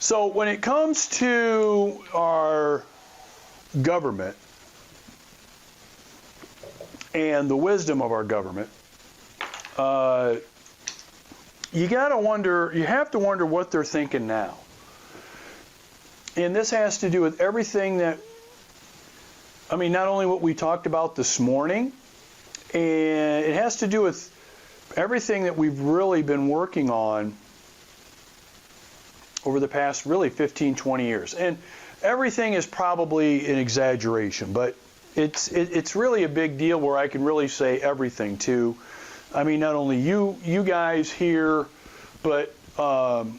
So when it comes to our government and the wisdom of our government, you have to wonder what they're thinking now. And this has to do with everything that, not only what we talked about this morning, and it has to do with everything that we've really been working on over the past really 15, 20 years. And everything is probably an exaggeration, but it's really a big deal where I can really say everything to, not only you guys here, but also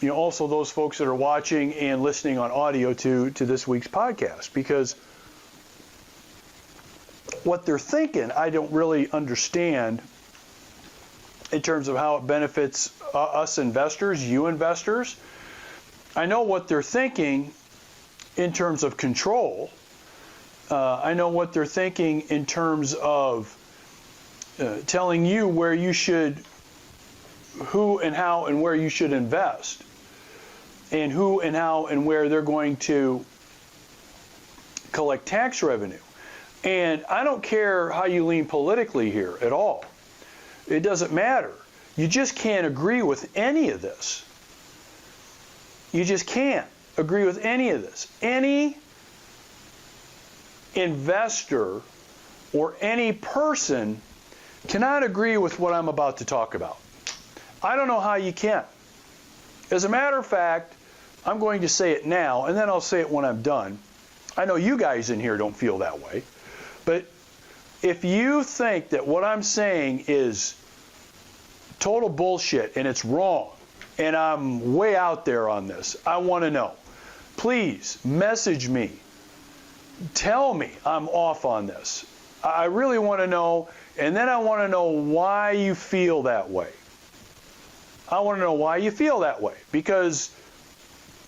those folks that are watching and listening on audio to this week's podcast, because what they're thinking, I don't really understand in terms of how it benefits us investors, you investors. I know what they're thinking in terms of control. I know what they're thinking in terms of telling you where you should, who and how and where you should invest, and who and how and where they're going to collect tax revenue. And I don't care how you lean politically here at all. It doesn't matter. You just can't agree with any of this. You just can't agree with any of this. Any investor or any person cannot agree with what I'm about to talk about. I don't know how you can. As a matter of fact, I'm going to say it now, and then I'll say it when I'm done. I know you guys in here don't feel that way, but if you think that what I'm saying is total bullshit and it's wrong, and I'm way out there on this, I want to know. Please message me. Tell me I'm off on this. I really want to know, and then I want to know why you feel that way. I want to know why you feel that way, because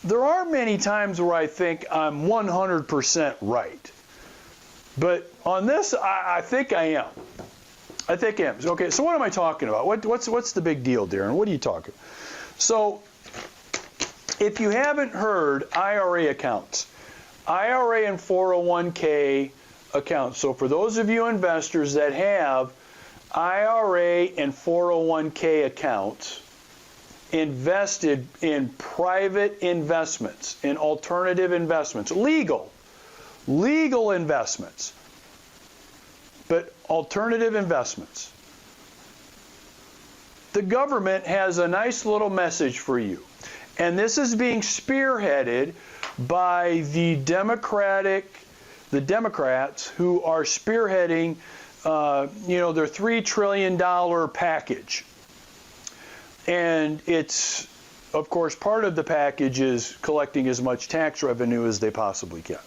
there are many times where I think I'm 100% right. But on this, I think I am. I think I am. Okay, so what am I talking about? What's the big deal, Darren? What are you talking? So if you haven't heard IRA accounts, IRA and 401k accounts. So for those of you investors that have IRA and 401k accounts invested in private investments, in alternative investments, legal investments, but alternative investments. The government has a nice little message for you. And this is being spearheaded by the Democrats who are spearheading, their $3 trillion package. And it's, of course, part of the package is collecting as much tax revenue as they possibly can.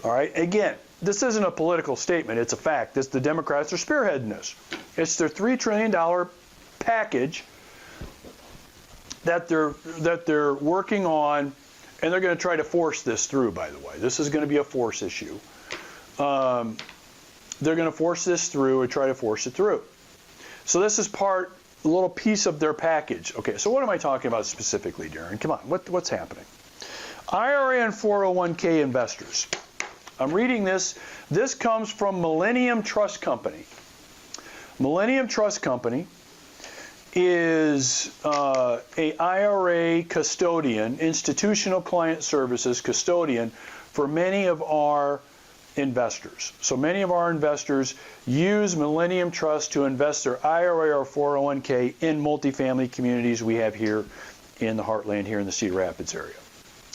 All right, again, this isn't a political statement, it's a fact. The Democrats are spearheading this. It's their $3 trillion package that they're working on, and they're going to try to force this through, by the way. This is going to be a force issue. They're going to force this through and try to force it through. So this is a little piece of their package. Okay, so what am I talking about specifically, Darren? Come on, what's happening? IRA and 401k investors. I'm reading this. This comes from Millennium Trust Company. Millennium Trust Company is a IRA custodian, institutional client services custodian for many of our investors. So many of our investors use Millennium Trust to invest their IRA or 401k in multifamily communities we have here in the heartland, here in the Cedar Rapids area.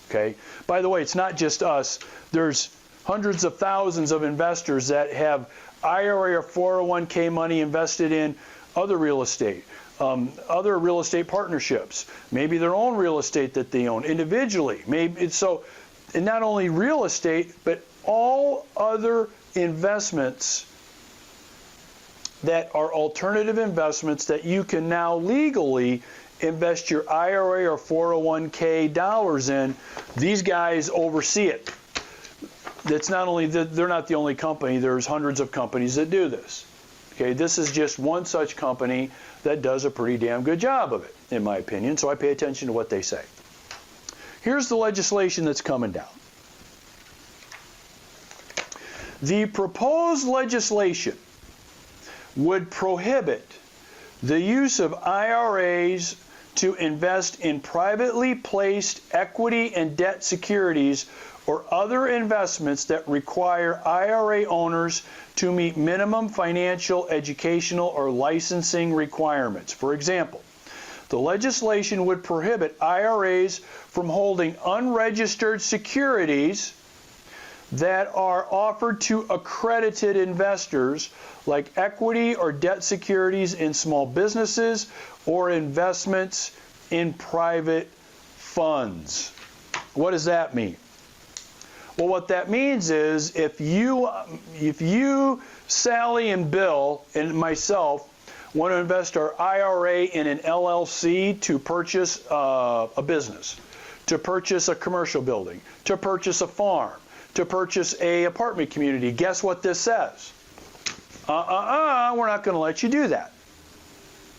Okay. By the way, it's not just us. There's hundreds of thousands of investors that have IRA or 401k money invested in other real estate, other real estate partnerships, maybe their own real estate that they own individually. And not only real estate, but all other investments that are alternative investments that you can now legally invest your IRA or 401k dollars in. These guys oversee it. It's not only that they're not the only company, there's hundreds of companies that do this. Okay, this is just one such company that does a pretty damn good job of it. in my opinion, so I pay attention to what they say. Here's the legislation that's coming down. The proposed legislation would prohibit the use of IRAs to invest in privately placed equity and debt securities or other investments that require IRA owners to meet minimum financial, educational, or licensing requirements. For example, the legislation would prohibit IRAs from holding unregistered securities that are offered to accredited investors, like equity or debt securities in small businesses or investments in private funds. What does that mean? Well, what that means is if you, Sally and Bill and myself want to invest our IRA in an LLC to purchase a business, to purchase a commercial building, to purchase a farm, to purchase a apartment community, guess what this says? We're not going to let you do that.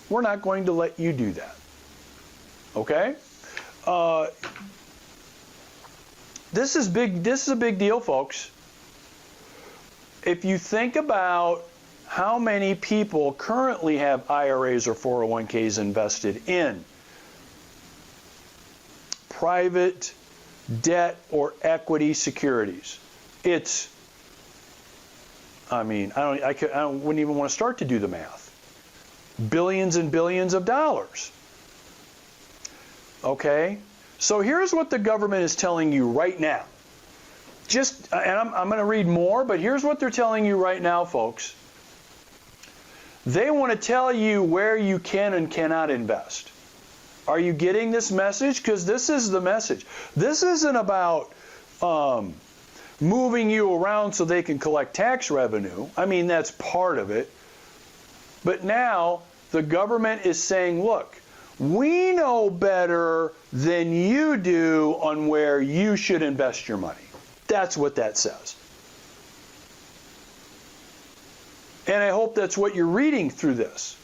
We're not going to let you do that. Okay? This is big. This is a big deal, folks. If you think about how many people currently have IRAs or 401ks invested in private debt or equity securities, it's, I mean, I wouldn't even want to start to do the math. Billions and billions of dollars. Okay? So here's what the government is telling you right now. And I'm going to read more, but here's what they're telling you right now, folks. They want to tell you where you can and cannot invest. Are you getting this message? Because this is the message. This isn't about moving you around so they can collect tax revenue. I mean, that's part of it. But now the government is saying, look, we know better than you do on where you should invest your money. That's what that says. And I hope that's what you're reading through this.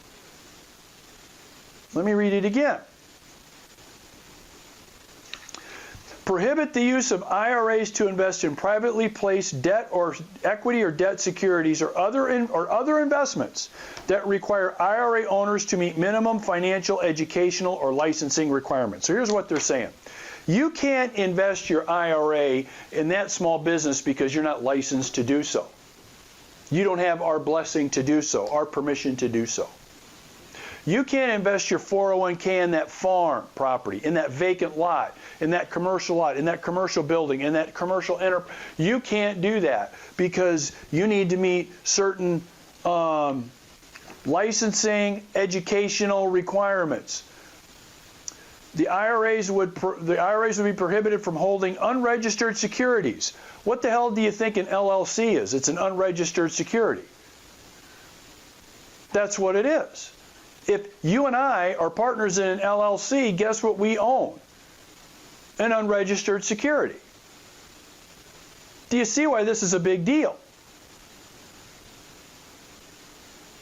Let me read it again. Prohibit the use of IRAs to invest in privately placed debt or equity or debt securities or other investments that require IRA owners to meet minimum financial, educational, or licensing requirements. So here's what they're saying. You can't invest your IRA in that small business because you're not licensed to do so. You don't have our blessing to do so, our permission to do so. You can't invest your 401k in that farm property, in that vacant lot, in that commercial lot, in that commercial building, in that commercial enterprise. You can't do that because you need to meet certain licensing, educational requirements. The IRAs would be prohibited from holding unregistered securities. What the hell do you think an LLC is? It's an unregistered security. That's what it is. If you and I are partners in an LLC, guess what we own? An unregistered security. Do you see why this is a big deal?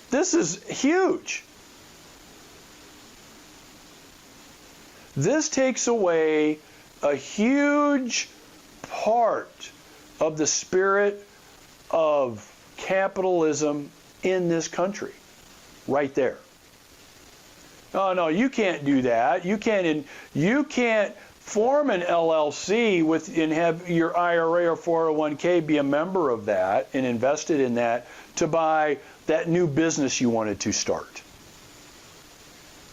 This is huge. This takes away a huge part of the spirit of capitalism in this country, right there. Oh no, you can't do that. You can't form an LLC and have your IRA or 401k be a member of that and invested in that to buy that new business you wanted to start,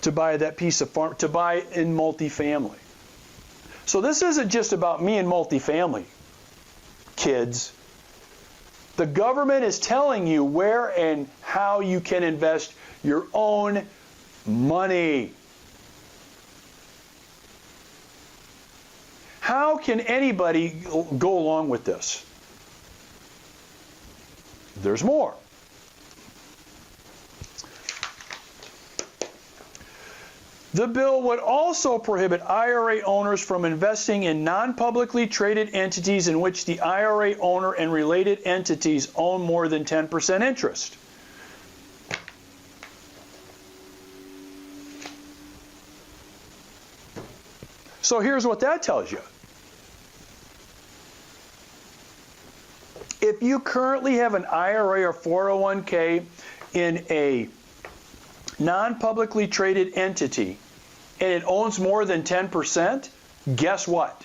to buy that piece of farm, to buy in multifamily. So this isn't just about me and multifamily, kids. The government is telling you where and how you can invest your own money. How can anybody go along with this? There's more. The bill would also prohibit IRA owners from investing in non-publicly traded entities in which the IRA owner and related entities own more than 10% interest. So here's what that tells you. If you currently have an IRA or 401k in a non-publicly traded entity and it owns more than 10%, guess what?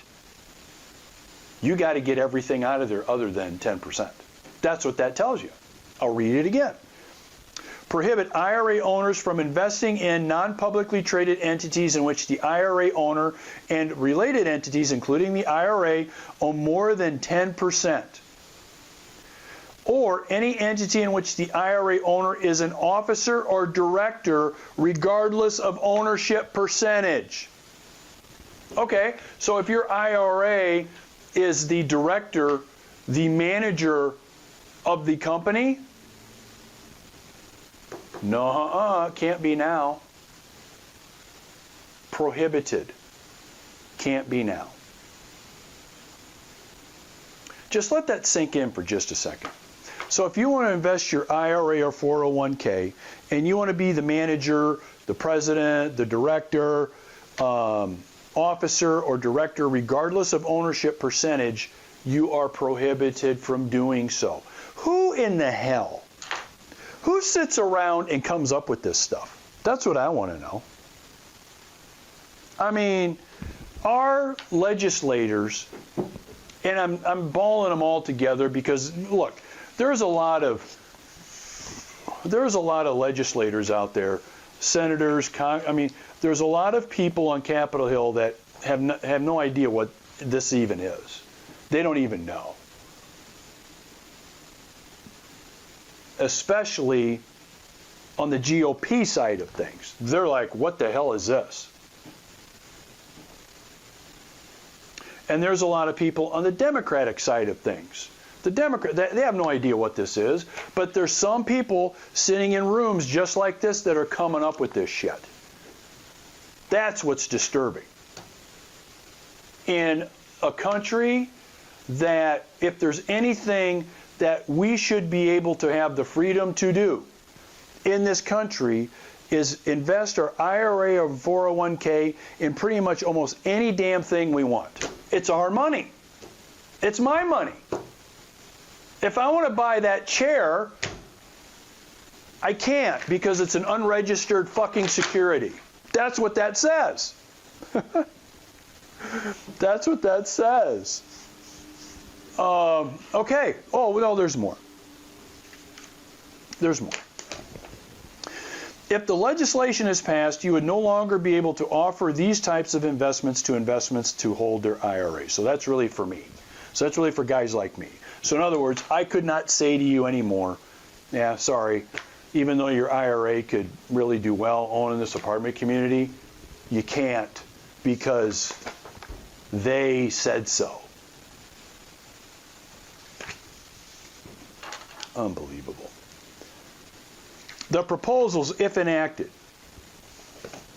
You got to get everything out of there other than 10%. That's what that tells you. I'll read it again. Prohibit IRA owners from investing in non-publicly traded entities in which the IRA owner and related entities, including the IRA, own more than 10%. Or any entity in which the IRA owner is an officer or director, regardless of ownership percentage. Okay, so if your IRA is the director, the manager of the company, no, can't be now. Prohibited. Can't be now. Just let that sink in for just a second. So if you want to invest your IRA or 401k and you want to be the manager, the president, the director, officer or director, regardless of ownership percentage, you are prohibited from doing so. Who in the hell? Who sits around and comes up with this stuff? That's what I want to know. I mean, our legislators, and I'm balling them all together because, look, there's a lot of legislators out there, senators, there's a lot of people on Capitol Hill that have no idea what this even is. They don't even know. Especially on the GOP side of things. They're like, what the hell is this? And there's a lot of people on the Democratic side of things. They have no idea what this is, but there's some people sitting in rooms just like this that are coming up with this shit. That's what's disturbing. In a country that, if there's anything that we should be able to have the freedom to do in this country, is invest our IRA or 401k in pretty much almost any damn thing we want. It's our money. It's my money. If I want to buy that chair, I can't because it's an unregistered fucking security. That's what that says. That's what that says. Okay. Oh, no, there's more. There's more. If the legislation is passed, you would no longer be able to offer these types of investments to hold their IRA. So that's really for me. So that's really for guys like me. So in other words, I could not say to you anymore, yeah, sorry, even though your IRA could really do well owning this apartment community, you can't because they said so. Unbelievable. The proposals, if enacted,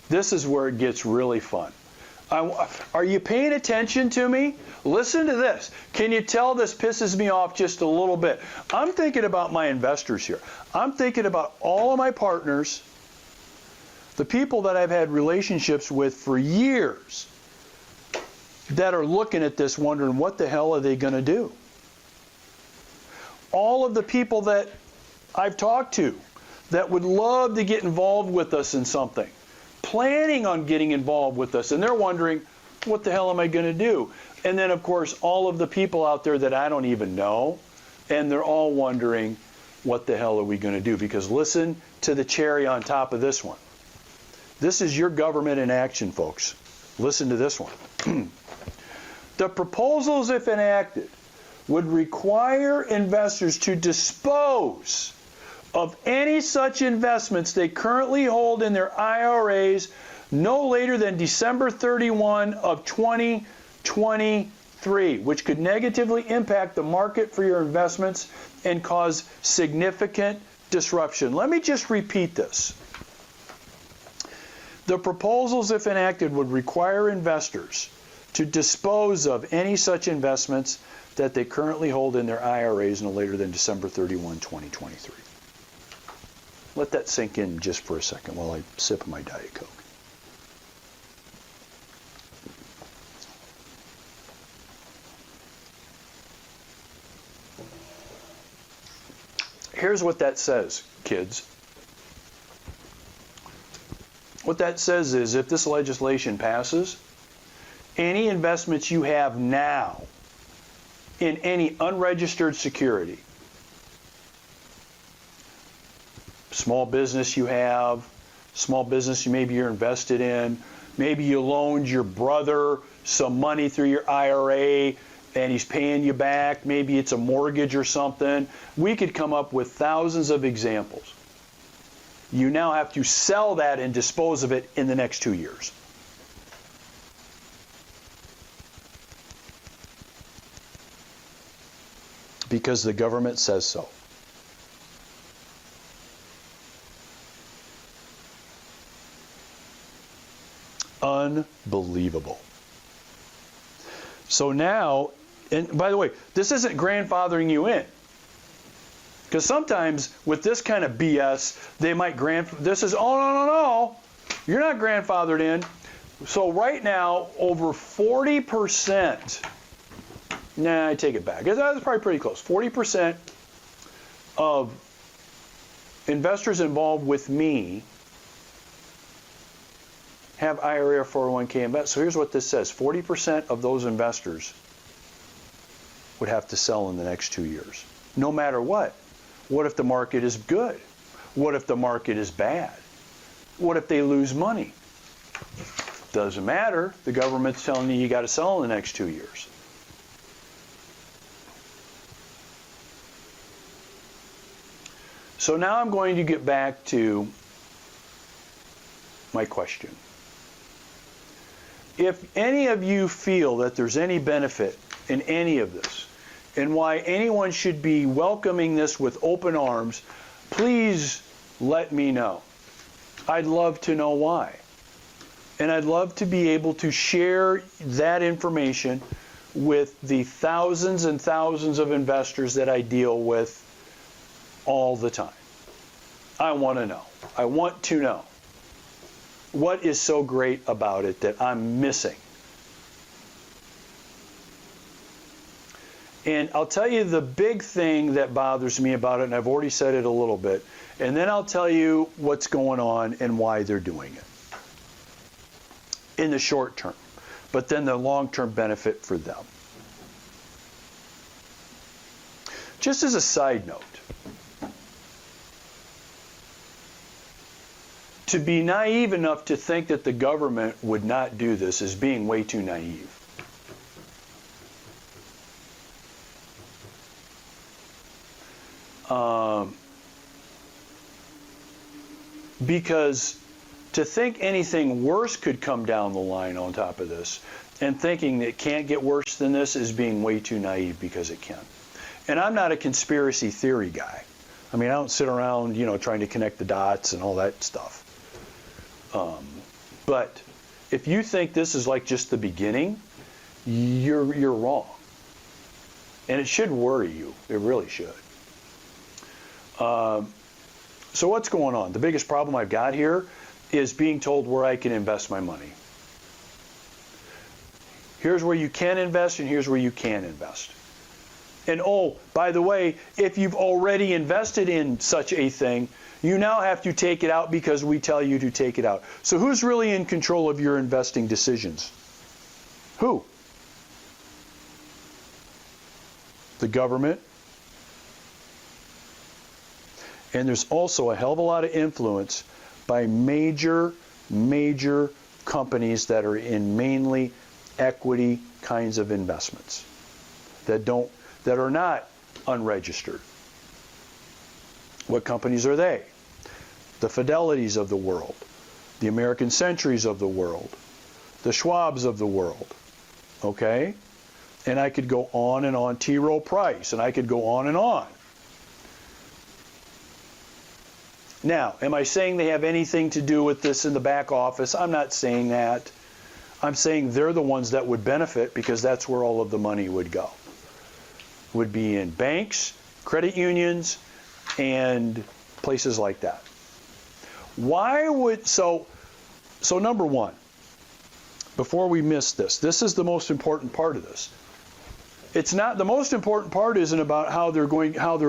this is where it gets really fun. Are you paying attention to me? Listen to this. Can you tell this pisses me off just a little bit? I'm thinking about my investors here. I'm thinking about all of my partners, the people that I've had relationships with for years that are looking at this wondering what the hell are they going to do? All of the people that I've talked to that would love to get involved with us in something, planning on getting involved with us, and they're wondering, what the hell am I going to do? And then, of course, all of the people out there that I don't even know, and they're all wondering, what the hell are we going to do? Because listen to the cherry on top of this one. This is your government in action, folks. Listen to this one. The proposals, if enacted, would require investors to dispose of any such investments they currently hold in their IRAs no later than December 31 of 2023, which could negatively impact the market for your investments and cause significant disruption. Let me just repeat this. The proposals, if enacted, would require investors to dispose of any such investments that they currently hold in their IRAs no later than December 31, 2023. Let that sink in just for a second while I sip my Diet Coke. Here's what that says, kids. What that says is if this legislation passes, any investments you have now in any unregistered security, small business you have, small business maybe you're invested in, maybe you loaned your brother some money through your IRA and he's paying you back, maybe it's a mortgage or something. We could come up with thousands of examples. You now have to sell that and dispose of it in the next 2 years. Because the government says so. Unbelievable. So now, and by the way, this isn't grandfathering you in. Because sometimes with this kind of BS, they might this is, oh, no, you're not grandfathered in. So right now, over 40%, nah, I take it back. That's probably pretty close. 40% of investors involved with me have IRA or 401k invest. So here's what this says. 40% of those investors would have to sell in the next 2 years, no matter what. What if the market is good? What if the market is bad? What if they lose money? Doesn't matter. The government's telling you got to sell in the next 2 years. So now I'm going to get back to my question. If any of you feel that there's any benefit in any of this, and why anyone should be welcoming this with open arms, please let me know. I'd love to know why. And I'd love to be able to share that information with the thousands and thousands of investors that I deal with all the time. I want to know. I want to know. What is so great about it that I'm missing? And I'll tell you the big thing that bothers me about it, and I've already said it a little bit, and then I'll tell you what's going on and why they're doing it in the short term, but then the long-term benefit for them. Just as a side note, to be naive enough to think that the government would not do this is being way too naive. Because to think anything worse could come down the line on top of this, and thinking that it can't get worse than this is being way too naive because it can. And I'm not a conspiracy theory guy. I mean, I don't sit around, trying to connect the dots and all that stuff. But if you think this is like just the beginning, you're wrong. And it should worry you. It really should. So what's going on? The biggest problem I've got here is being told where I can invest my money. Here's where you can invest, and here's where you can invest. And oh, by the way, if you've already invested in such a thing, you now have to take it out because we tell you to take it out. So who's really in control of your investing decisions? Who? The government. And there's also a hell of a lot of influence by major companies that are in mainly equity kinds of investments that are not unregistered. What companies are they? The Fidelities of the world, the American Centuries of the world, the Schwabs of the world. Okay? And I could go on and on, T. Rowe Price, and I could go on and on. Now, am I saying they have anything to do with this in the back office? I'm not saying that. I'm saying they're the ones that would benefit because that's where all of the money would go. Would be in banks, credit unions, and places like that. Why would, so number one, before we miss this is the most important part of this. It's not, the most important part isn't about how they're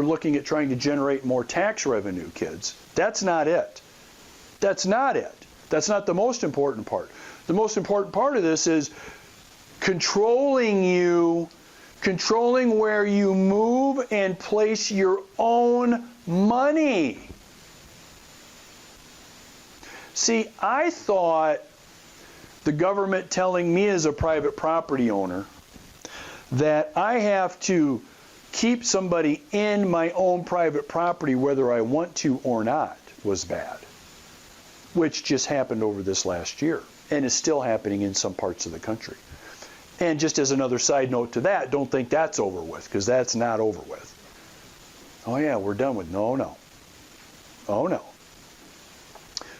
looking at trying to generate more tax revenue, kids. That's not it. That's not it. That's not the most important part. The most important part of this is controlling where you move and place your own money. See, I thought the government telling me as a private property owner that I have to keep somebody in my own private property whether I want to or not was bad, which just happened over this last year and is still happening in some parts of the country. And just as another side note to that, don't think that's over with, because that's not over with. Oh yeah, we're done with, no. Oh no.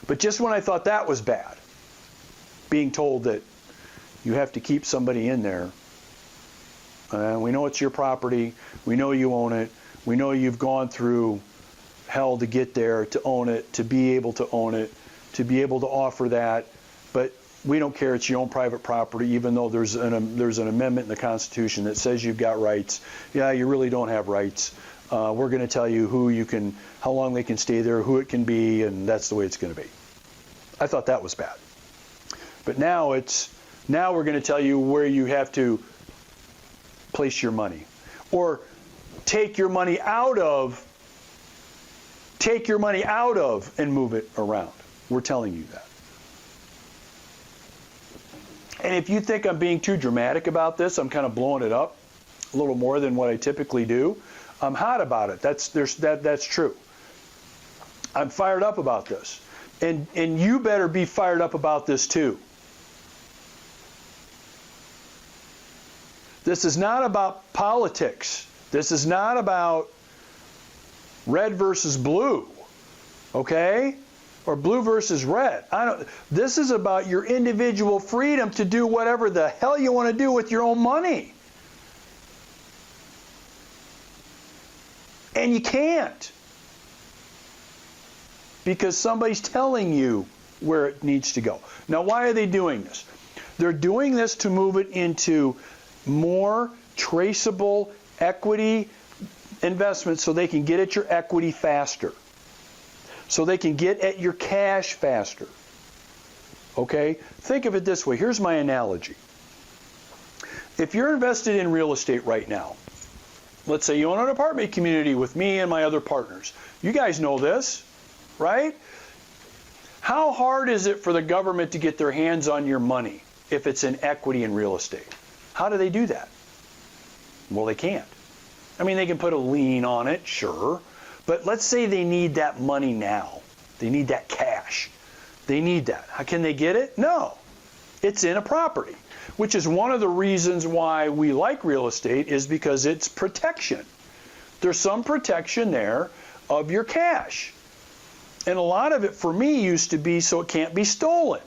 But just when I thought that was bad, being told that you have to keep somebody in there, we know it's your property, we know you own it, we know you've gone through hell to get there, to own it, to be able to own it, to be able to offer that, but we don't care, it's your own private property, even though there's an amendment in the Constitution that says you've got rights. Yeah, you really don't have rights. We're going to tell you how long they can stay there, who it can be, and that's the way it's going to be. I thought that was bad. But now we're going to tell you where you have to place your money, or take your money out of and move it around. We're telling you that. And if you think I'm being too dramatic about this, I'm kind of blowing it up a little more than what I typically do, I'm hot about it. That's true. I'm fired up about this. And you better be fired up about this too. This is not about politics. This is not about red versus blue, okay? Or blue versus red. This is about your individual freedom to do whatever the hell you want to do with your own money. And you can't, because somebody's telling you where it needs to go. Now, why are they doing this? They're doing this to move it into more traceable equity investments so they can get at your equity faster, so they can get at your cash faster. Okay? Think of it this way. Here's my analogy. If you're invested in real estate right now, let's say you own an apartment community with me and my other partners. You guys know this, right? How hard is it for the government to get their hands on your money if it's in equity in real estate? How do they do that? Well, they can't. I mean, they can put a lien on it, sure. But let's say they need that money now. They need that cash. They need that. How can they get it? No. It's in a property, which is one of the reasons why we like real estate, is because it's protection. There's some protection there of your cash. And a lot of it for me used to be so it can't be stolen.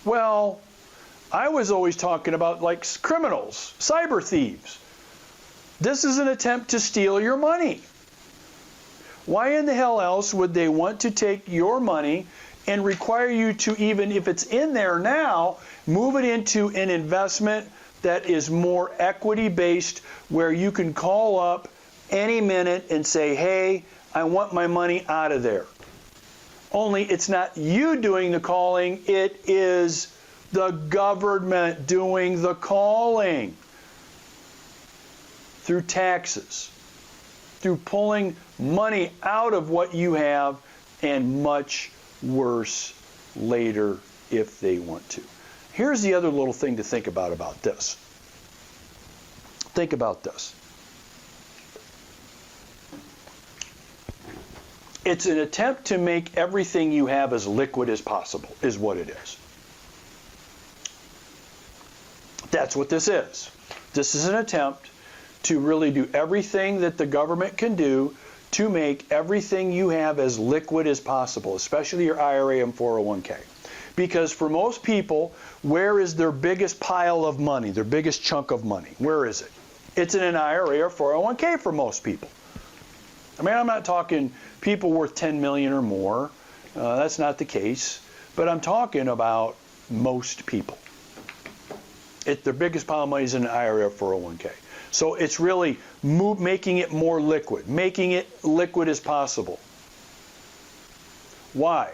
Well, I was always talking about like criminals, cyber thieves. This is an attempt to steal your money. Why in the hell else would they want to take your money and require you to, even if it's in there now, move it into an investment that is more equity-based, where you can call up any minute and say, hey, I want my money out of there. Only it's not you doing the calling, it is the government doing the calling through taxes, through pulling money out of what you have, and much worse later if they want to. Here's the other little thing to think about this. Think about this. It's an attempt to make everything you have as liquid as possible, is what it is. That's what this is. This is an attempt to really do everything that the government can do to make everything you have as liquid as possible, especially your IRA and 401k. Because for most people, where is their biggest pile of money, their biggest chunk of money? Where is it? It's in an IRA or 401k for most people. I mean, I'm not talking people worth 10 million or more. That's not the case. But I'm talking about most people. Their biggest pile of money is in an IRA or 401k. So it's really making it more liquid, making it liquid as possible. Why?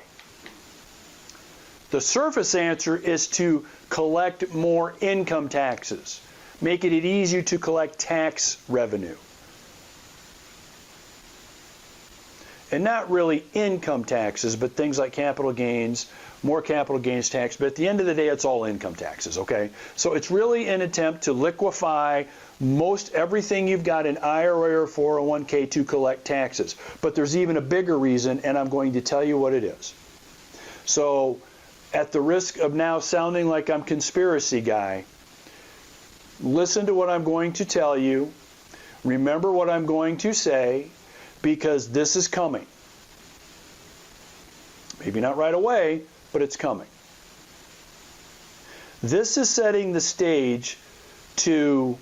The surface answer is to collect more income taxes, making it easier to collect tax revenue. And not really income taxes, but things like capital gains, more capital gains tax. But at the end of the day, it's all income taxes, okay? So it's really an attempt to liquefy most everything you've got in IRA or 401k to collect taxes. But there's even a bigger reason, and I'm going to tell you what it is. So at the risk of now sounding like I'm conspiracy guy, listen to what I'm going to tell you. Remember what I'm going to say, because this is coming. Maybe not right away, but it's coming. This is setting the stage to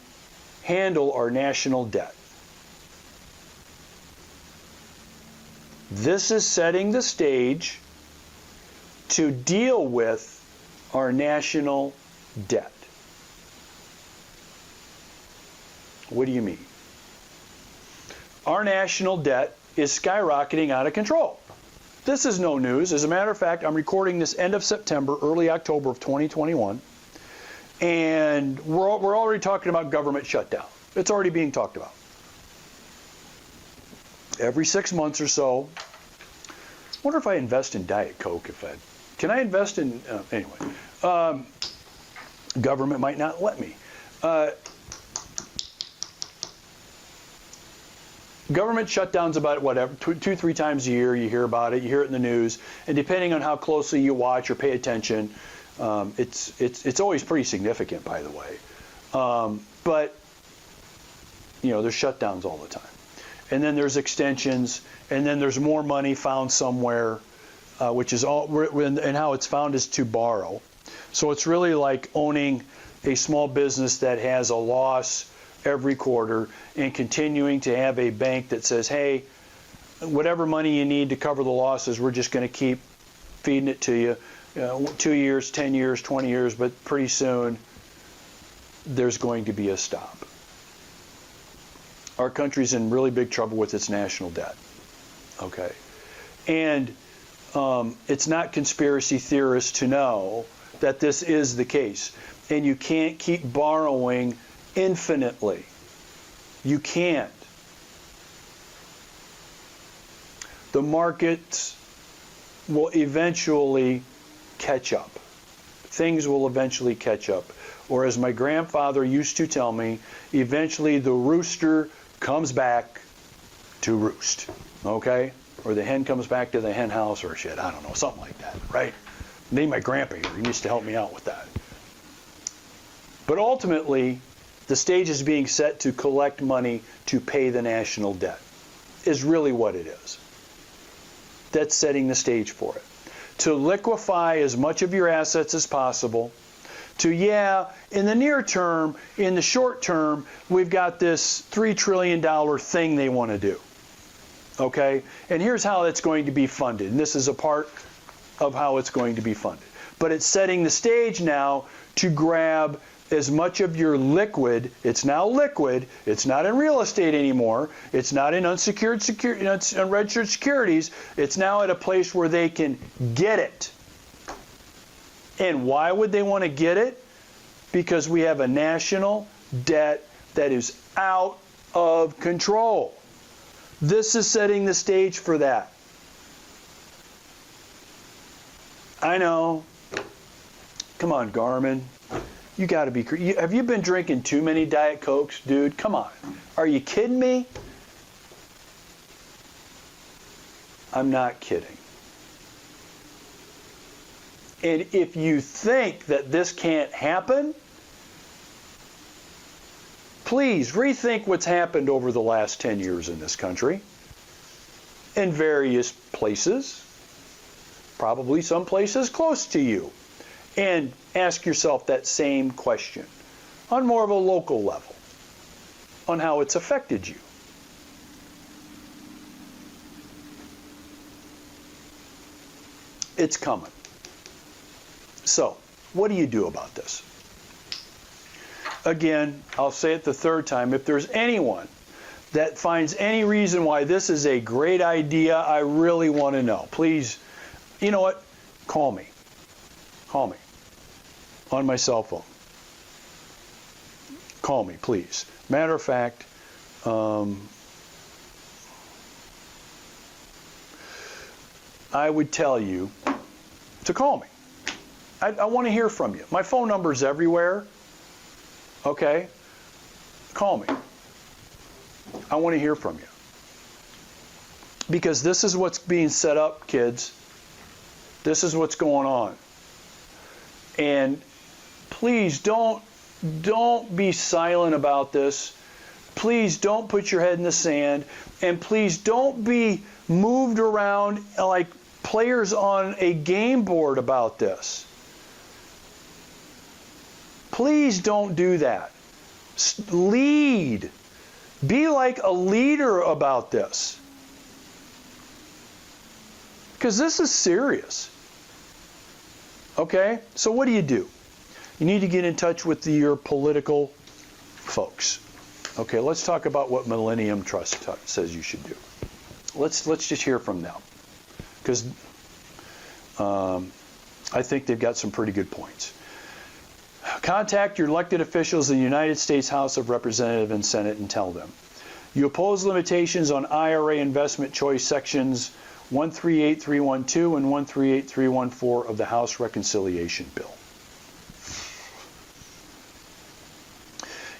handle our national debt. This is setting the stage to deal with our national debt. What do you mean? Our national debt is skyrocketing out of control. This is no news. As a matter of fact, I'm recording this end of September, early October of 2021, and we're already talking about government shutdown. It's already being talked about. Every 6 months or so, I wonder if I invest in Diet Coke. Can I invest in, anyway, government might not let me. Government shutdowns about whatever, 2-3 times a year. You hear about it. You hear it in the news, and depending on how closely you watch or pay attention, it's always pretty significant, by the way. But there's shutdowns all the time, and then there's extensions, and then there's more money found somewhere, which is all. And how it's found is to borrow. So it's really like owning a small business that has a loss every quarter and continuing to have a bank that says, hey, whatever money you need to cover the losses, we're just going to keep feeding it to you, 2 years, 10 years, 20 years, but pretty soon there's going to be a stop. Our country's in really big trouble with its national debt. Okay. And it's not conspiracy theorists to know that this is the case. And you can't keep borrowing infinitely. You can't. The markets will eventually catch up. Things will eventually catch up. Or as my grandfather used to tell me, eventually the rooster comes back to roost. Okay? Or the hen comes back to the hen house or shit. I don't know. Something like that. Right? Name my grandpa here. He used to help me out with that. But ultimately, the stage is being set to collect money to pay the national debt, is really what it is. That's setting the stage for it. To liquefy as much of your assets as possible. To, in the near term, in the short term, we've got this $3 trillion thing they want to do. Okay? And here's how it's going to be funded. And this is a part of how it's going to be funded. But it's setting the stage now to grab as much of your liquid. It's now liquid. It's not in real estate anymore. It's not in unregistered securities. It's now at a place where they can get it. And why would they want to get it? Because we have a national debt that is out of control. This is setting the stage for that. I know. Come on, Garmin. You got to be. Have you been drinking too many Diet Cokes, dude? Come on. Are you kidding me? I'm not kidding. And if you think that this can't happen, please rethink what's happened over the last 10 years in this country, in various places, probably some places close to you. And ask yourself that same question on more of a local level, on how it's affected you. It's coming. So, what do you do about this? again, I'll say it the third time, if there's anyone that finds any reason why this is a great idea, I really want to know. Please, you know what? Call me. Call me on my cell phone. Call me, please. Matter of fact, I would tell you to call me. I want to hear from you. My phone number is everywhere. Okay? Call me. I want to hear from you. Because this is what's being set up, kids. This is what's going on. And please don't be silent about this. Please don't put your head in the sand. And please don't be moved around like players on a game board about this. Please don't do that. Lead. Be like a leader about this. Because this is serious. Okay? So what do? You need to get in touch with your political folks. Okay, let's talk about what Millennium Trust says you should do. Let's just hear from them. Because I think they've got some pretty good points. Contact your elected officials in the United States House of Representatives and Senate and tell them. You oppose limitations on IRA investment choice sections 138312 and 138314 of the House Reconciliation Bill.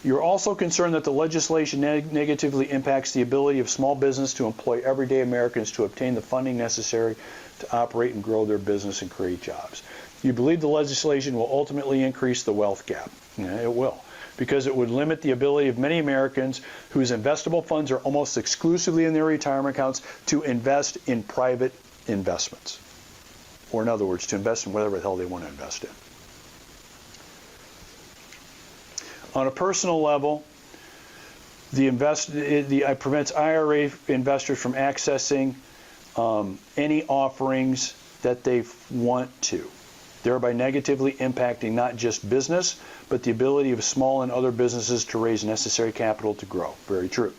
You're also concerned that the legislation negatively impacts the ability of small business to employ everyday Americans to obtain the funding necessary to operate and grow their business and create jobs. You believe the legislation will ultimately increase the wealth gap. Yeah, it will, because it would limit the ability of many Americans whose investable funds are almost exclusively in their retirement accounts to invest in private investments. Or in other words, to invest in whatever the hell they want to invest in. On a personal level, it prevents IRA investors from accessing any offerings that they want to, thereby negatively impacting not just business, but the ability of small and other businesses to raise necessary capital to grow. Very true.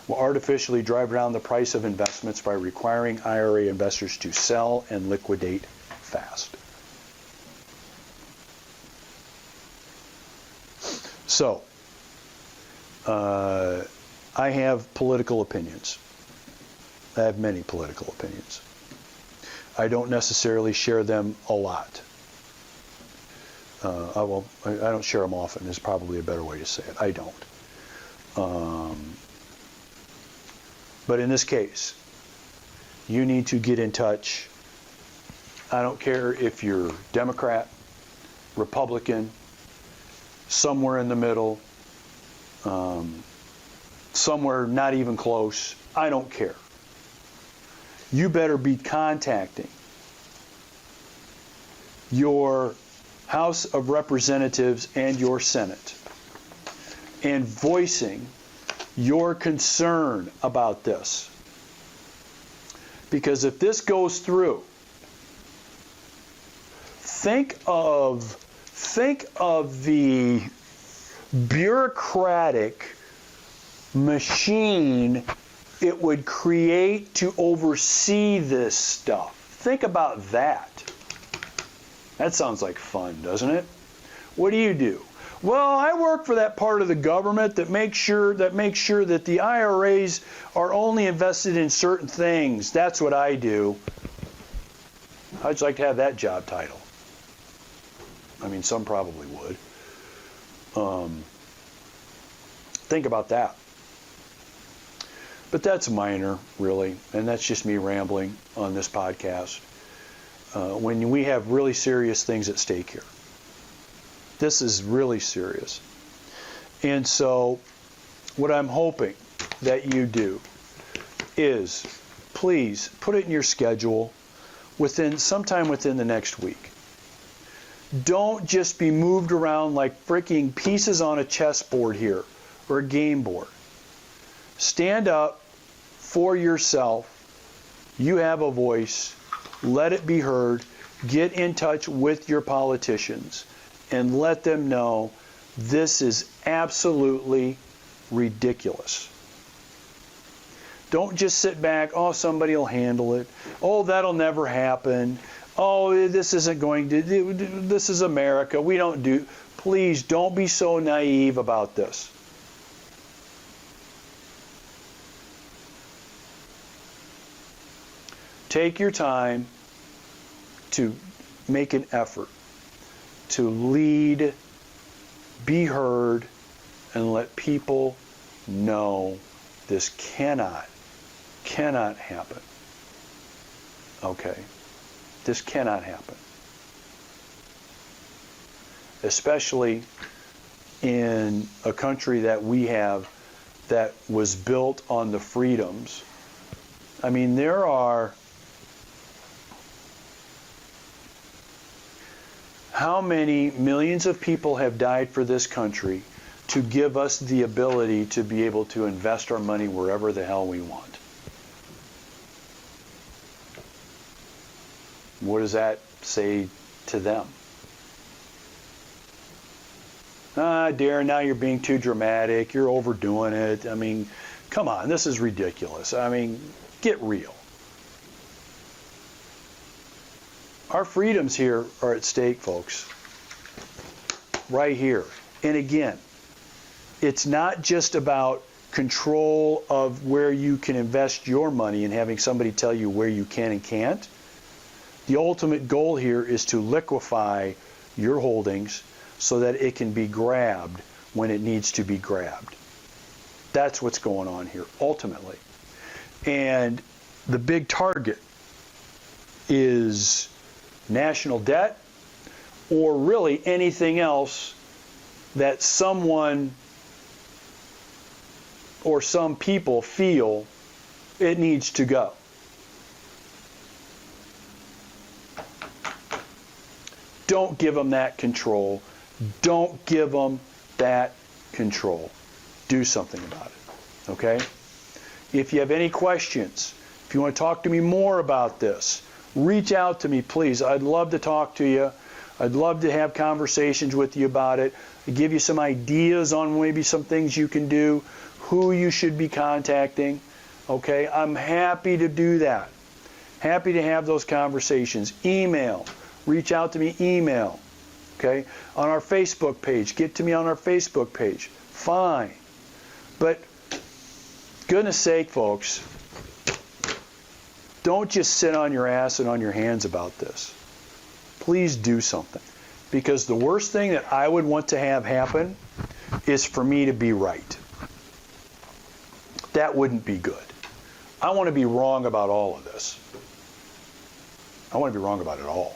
Will artificially drive down the price of investments by requiring IRA investors to sell and liquidate fast. So, I have political opinions. I have many political opinions. I don't necessarily share them a lot. I don't share them often is probably a better way to say it. I don't. But in this case, you need to get in touch. I don't care if you're Democrat, Republican, somewhere in the middle, somewhere not even close. I don't care. You better be contacting your House of Representatives and your Senate and voicing your concern about this. Because if this goes through, think of the bureaucratic machine it would create to oversee this stuff. Think about that. That sounds like fun, doesn't it? What do? Well, I work for that part of the government that makes sure that the IRAs are only invested in certain things. That's what I do. How'd you like to have that job title? I mean, some probably would. Think about that. But that's minor, really, and that's just me rambling on this podcast. When we have really serious things at stake here. This is really serious. And so what I'm hoping that you do is please put it in your schedule sometime within the next week. Don't just be moved around like freaking pieces on a chessboard here or a game board. Stand up for yourself. You have a voice. Let it be heard. Get in touch with your politicians and let them know This is absolutely ridiculous. Don't just sit back, oh, somebody will handle it. Oh, that'll never happen. Oh, this isn't going to, this is America. We don't do, please don't be so naive about this. Take your time to make an effort to lead, be heard, and let people know this cannot happen. Okay? This cannot happen. Especially in a country that we have that was built on the freedoms. I mean, there are, how many millions of people have died for this country to give us the ability to be able to invest our money wherever the hell we want? What does that say to them? Darren, now you're being too dramatic. You're overdoing it. I mean, come on, this is ridiculous. I mean, get real. Our freedoms here are at stake, folks. Right here. And again, it's not just about control of where you can invest your money and having somebody tell you where you can and can't. The ultimate goal here is to liquefy your holdings so that it can be grabbed when it needs to be grabbed. That's what's going on here, ultimately. And the big target is national debt, or really anything else that someone or some people feel it needs to go. Don't give them that control. Don't give them that control. Do something about it, okay? If you have any questions, if you want to talk to me more about this, reach out to me, please. I'd love to talk to you. I'd love to have conversations with you about it, give you some ideas on maybe some things you can do, who you should be contacting, okay? I'm happy to do that. Happy to have those conversations. Email. Reach out to me, email, okay? On our Facebook page, get to me on our Facebook page. Fine. But goodness sake, folks, don't just sit on your ass and on your hands about this. Please do something. Because the worst thing that I would want to have happen is for me to be right. That wouldn't be good. I want to be wrong about all of this. I want to be wrong about it all.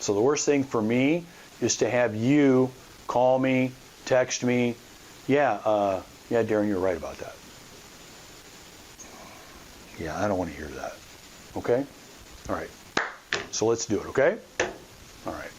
So the worst thing for me is to have you call me, text me, yeah, Darren, you're right about that. Yeah, I don't want to hear that. Okay? All right. So let's do it, okay? All right.